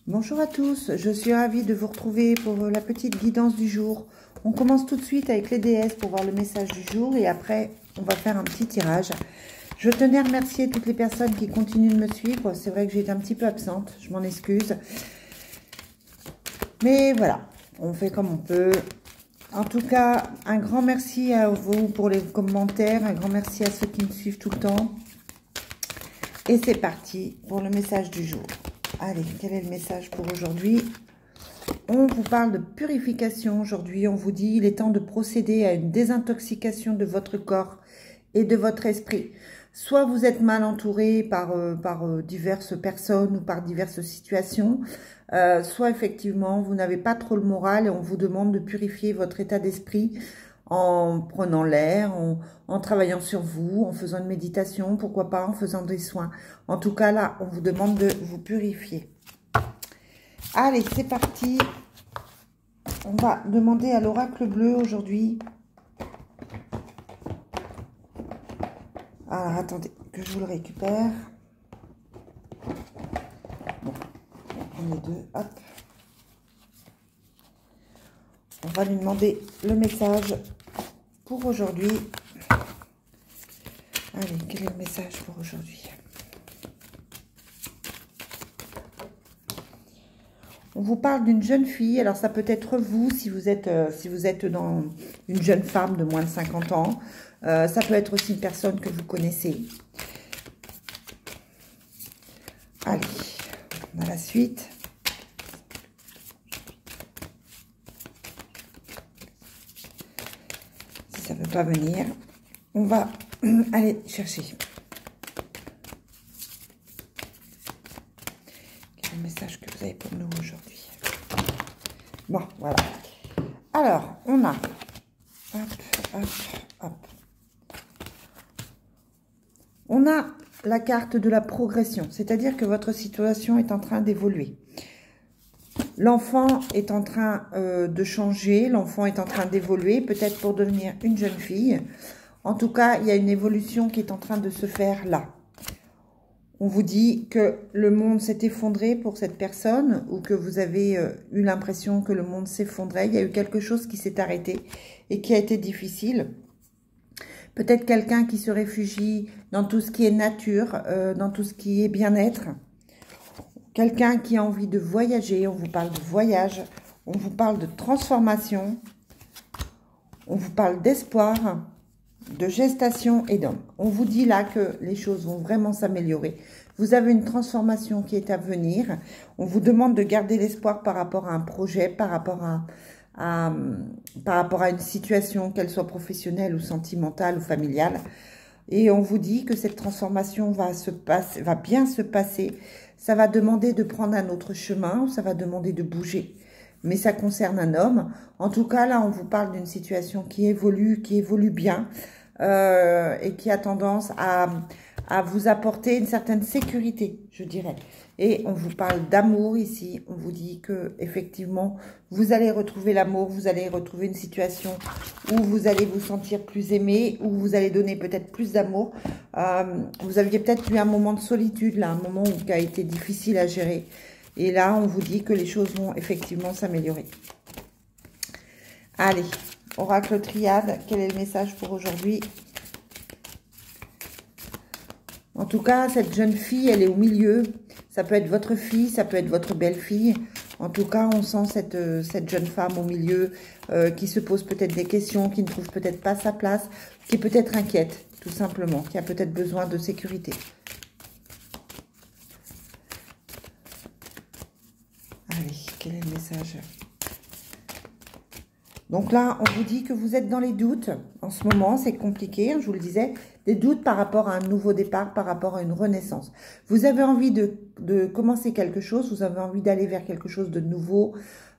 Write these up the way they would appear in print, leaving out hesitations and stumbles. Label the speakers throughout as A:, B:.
A: Bonjour à tous, je suis ravie de vous retrouver pour la petite guidance du jour. On commence tout de suite avec les déesses pour voir le message du jour et après on va faire un petit tirage. Je tenais à remercier toutes les personnes qui continuent de me suivre. C'est vrai que j'ai été un petit peu absente, je m'en excuse. Mais voilà, on fait comme on peut. En tout cas, un grand merci à vous pour les commentaires, un grand merci à ceux qui me suivent tout le temps. Et c'est parti pour le message du jour. Allez, quel est le message pour aujourd'hui? On vous parle de purification aujourd'hui. On vous dit il est temps de procéder à une désintoxication de votre corps et de votre esprit. Soit vous êtes mal entouré par diverses personnes ou par diverses situations, soit effectivement vous n'avez pas trop le moral et on vous demande de purifier votre état d'esprit en prenant l'air, en travaillant sur vous, en faisant une méditation, pourquoi pas en faisant des soins. En tout cas, là, on vous demande de vous purifier. Allez, c'est parti. On va demander à l'oracle bleu aujourd'hui. Alors, attendez, que je vous le récupère. Bon, on est deux, hop. On va lui demander le message pour aujourd'hui. Allez, quel est le message pour aujourd'hui? On vous parle d'une jeune fille. Alors, ça peut être vous, si vous êtes dans une jeune femme de moins de 50 ans. Ça peut être aussi une personne que vous connaissez. Allez, on a la suite. Si ça ne veut pas venir, on va aller chercher. Quel est le message que vous avez pour nous aujourd'hui? Bon, voilà. Alors, on a... Hop, hop, hop. On a la carte de la progression, c'est-à-dire que votre situation est en train d'évoluer. L'enfant est en train de changer, l'enfant est en train d'évoluer, peut-être pour devenir une jeune fille. En tout cas, il y a une évolution qui est en train de se faire là. On vous dit que le monde s'est effondré pour cette personne ou que vous avez eu l'impression que le monde s'effondrait. Il y a eu quelque chose qui s'est arrêté et qui a été difficile. Peut-être quelqu'un qui se réfugie dans tout ce qui est nature, dans tout ce qui est bien-être. Quelqu'un qui a envie de voyager, on vous parle de voyage, on vous parle de transformation, on vous parle d'espoir, de gestation et d'homme. On vous dit là que les choses vont vraiment s'améliorer. Vous avez une transformation qui est à venir. On vous demande de garder l'espoir par rapport à un projet, par rapport à une situation, qu'elle soit professionnelle ou sentimentale ou familiale. Et on vous dit que cette transformation va bien se passer. Ça va demander de prendre un autre chemin, ou ça va demander de bouger. Mais ça concerne un homme. En tout cas, là, on vous parle d'une situation qui évolue bien et qui a tendance à vous apporter une certaine sécurité, je dirais. Et on vous parle d'amour ici. On vous dit que effectivement, vous allez retrouver l'amour, vous allez retrouver une situation où vous allez vous sentir plus aimé, où vous allez donner peut-être plus d'amour. Vous aviez peut-être eu un moment de solitude, là, un moment qui a été difficile à gérer. Et là, on vous dit que les choses vont effectivement s'améliorer. Allez, oracle triade, quel est le message pour aujourd'hui? En tout cas, cette jeune fille, elle est au milieu. Ça peut être votre fille, ça peut être votre belle-fille. En tout cas, on sent cette jeune femme au milieu qui se pose peut-être des questions, qui ne trouve peut-être pas sa place, qui est peut-être inquiète, tout simplement, qui a peut-être besoin de sécurité. Allez, quel est le message? Donc là, on vous dit que vous êtes dans les doutes. En ce moment, c'est compliqué, je vous le disais. Des doutes par rapport à un nouveau départ, par rapport à une renaissance. Vous avez envie de commencer quelque chose, vous avez envie d'aller vers quelque chose de nouveau.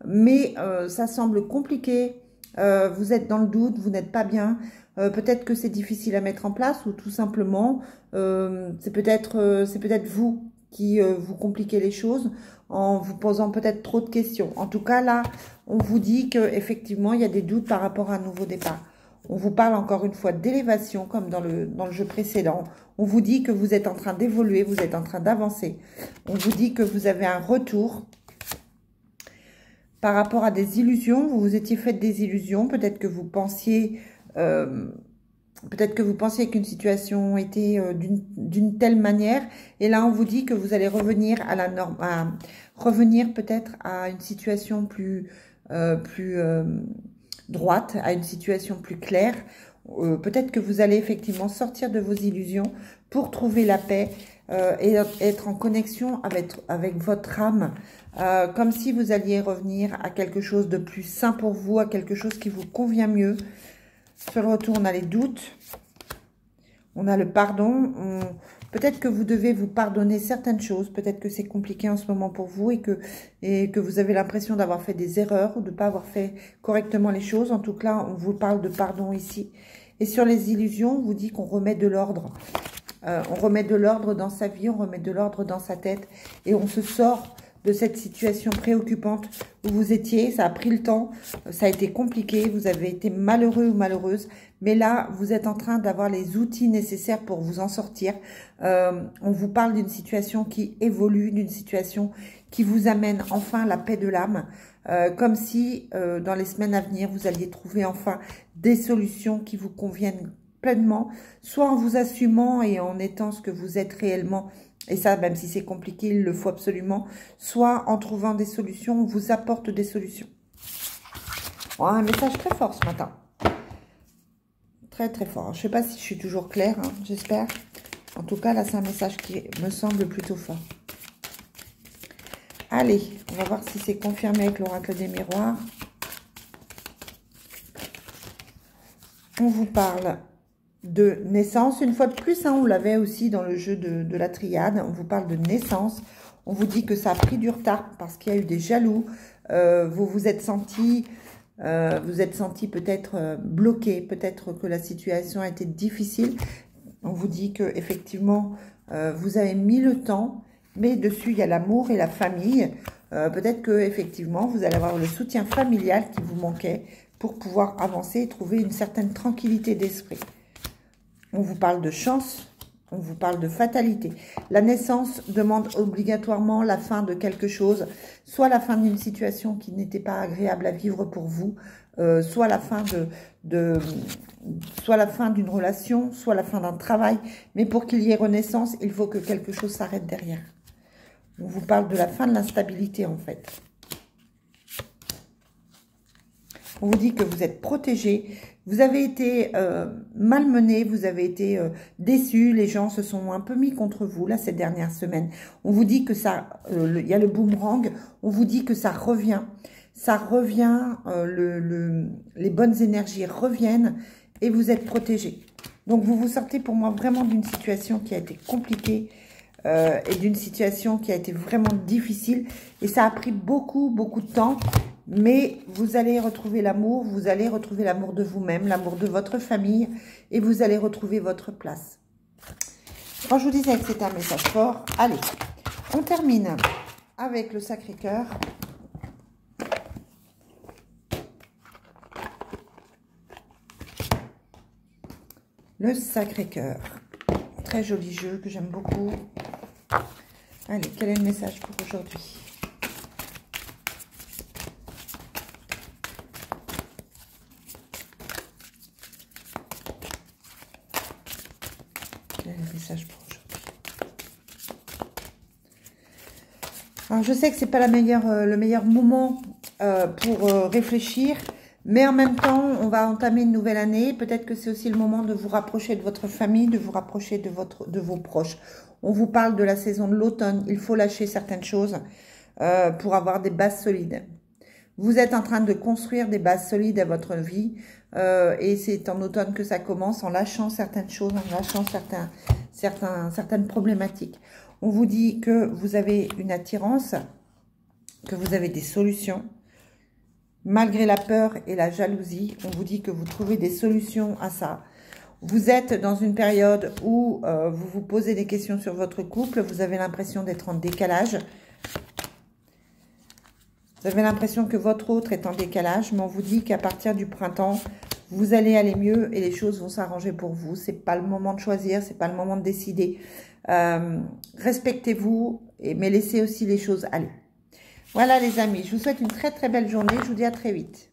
A: Mais ça semble compliqué. Vous êtes dans le doute, vous n'êtes pas bien. Peut-être que c'est difficile à mettre en place ou tout simplement, c'est peut-être vous qui vous compliquez les choses en vous posant peut-être trop de questions. En tout cas, là, on vous dit qu'effectivement, il y a des doutes par rapport à un nouveau départ. On vous parle encore une fois d'élévation, comme dans le jeu précédent. On vous dit que vous êtes en train d'évoluer, vous êtes en train d'avancer. On vous dit que vous avez un retour par rapport à des illusions. Vous vous étiez fait des illusions. Peut-être que vous pensiez... Peut-être que vous pensiez qu'une situation était d'une telle manière, et là on vous dit que vous allez revenir à la norme, revenir peut-être à une situation plus droite, à une situation plus claire. Peut-être que vous allez effectivement sortir de vos illusions pour trouver la paix et être en connexion avec votre âme, comme si vous alliez revenir à quelque chose de plus sain pour vous, à quelque chose qui vous convient mieux. Sur le retour, on a les doutes, on a le pardon. Peut-être que vous devez vous pardonner certaines choses. Peut-être que c'est compliqué en ce moment pour vous et que vous avez l'impression d'avoir fait des erreurs ou de ne pas avoir fait correctement les choses. En tout cas, on vous parle de pardon ici. Et sur les illusions, on vous dit qu'on remet de l'ordre. On remet de l'ordre dans sa vie, on remet de l'ordre dans sa tête et on se sort de cette situation préoccupante où vous étiez. Ça a pris le temps, ça a été compliqué, vous avez été malheureux ou malheureuse, mais là, vous êtes en train d'avoir les outils nécessaires pour vous en sortir. On vous parle d'une situation qui évolue, d'une situation qui vous amène enfin la paix de l'âme, comme si dans les semaines à venir, vous alliez trouver enfin des solutions qui vous conviennent pleinement, soit en vous assumant et en étant ce que vous êtes réellement. Et ça, même si c'est compliqué, il le faut absolument. Soit en trouvant des solutions, on vous apporte des solutions. Oh, un message très fort ce matin. Très, très fort. Je ne sais pas si je suis toujours claire, hein, j'espère. En tout cas, là, c'est un message qui me semble plutôt fort. Allez, on va voir si c'est confirmé avec l'oracle des miroirs. On vous parle de naissance. Une fois de plus, hein, on l'avait aussi dans le jeu de la triade. On vous parle de naissance. On vous dit que ça a pris du retard parce qu'il y a eu des jaloux. Vous vous êtes senti peut-être bloqué. Peut-être que la situation a été difficile. On vous dit que effectivement, vous avez mis le temps. Mais dessus, il y a l'amour et la famille. Peut-être que effectivement, vous allez avoir le soutien familial qui vous manquait pour pouvoir avancer et trouver une certaine tranquillité d'esprit. On vous parle de chance, on vous parle de fatalité. La naissance demande obligatoirement la fin de quelque chose, soit la fin d'une situation qui n'était pas agréable à vivre pour vous, soit la fin soit la fin d'une relation, soit la fin d'un travail. Mais pour qu'il y ait renaissance, il faut que quelque chose s'arrête derrière. On vous parle de la fin de l'instabilité en fait. On vous dit que vous êtes protégé, vous avez été malmené, vous avez été déçu, les gens se sont un peu mis contre vous là ces dernières semaines. On vous dit que ça, il y a le boomerang, on vous dit que ça revient, les bonnes énergies reviennent et vous êtes protégé. Donc vous vous sortez pour moi vraiment d'une situation qui a été compliquée et d'une situation qui a été vraiment difficile et ça a pris beaucoup de temps. Mais vous allez retrouver l'amour, vous allez retrouver l'amour de vous-même, l'amour de votre famille et vous allez retrouver votre place. Quand je vous disais que c'était un message fort, allez, on termine avec le Sacré-Cœur. Le Sacré-Cœur, très joli jeu que j'aime beaucoup. Allez, quel est le message pour aujourd'hui ? Alors, je sais que c'est pas le meilleur moment pour réfléchir, mais en même temps, on va entamer une nouvelle année. Peut-être que c'est aussi le moment de vous rapprocher de votre famille, de vous rapprocher de vos proches. On vous parle de la saison de l'automne. Il faut lâcher certaines choses pour avoir des bases solides. Vous êtes en train de construire des bases solides à votre vie et c'est en automne que ça commence, en lâchant certaines choses, en lâchant certaines problématiques. On vous dit que vous avez une attirance, que vous avez des solutions. Malgré la peur et la jalousie, on vous dit que vous trouvez des solutions à ça. Vous êtes dans une période où vous vous posez des questions sur votre couple, vous avez l'impression d'être en décalage. Vous avez l'impression que votre autre est en décalage, mais on vous dit qu'à partir du printemps, vous allez aller mieux et les choses vont s'arranger pour vous. C'est pas le moment de choisir, c'est pas le moment de décider. Respectez-vous, mais laissez aussi les choses aller. Voilà les amis, je vous souhaite une très très belle journée. Je vous dis à très vite.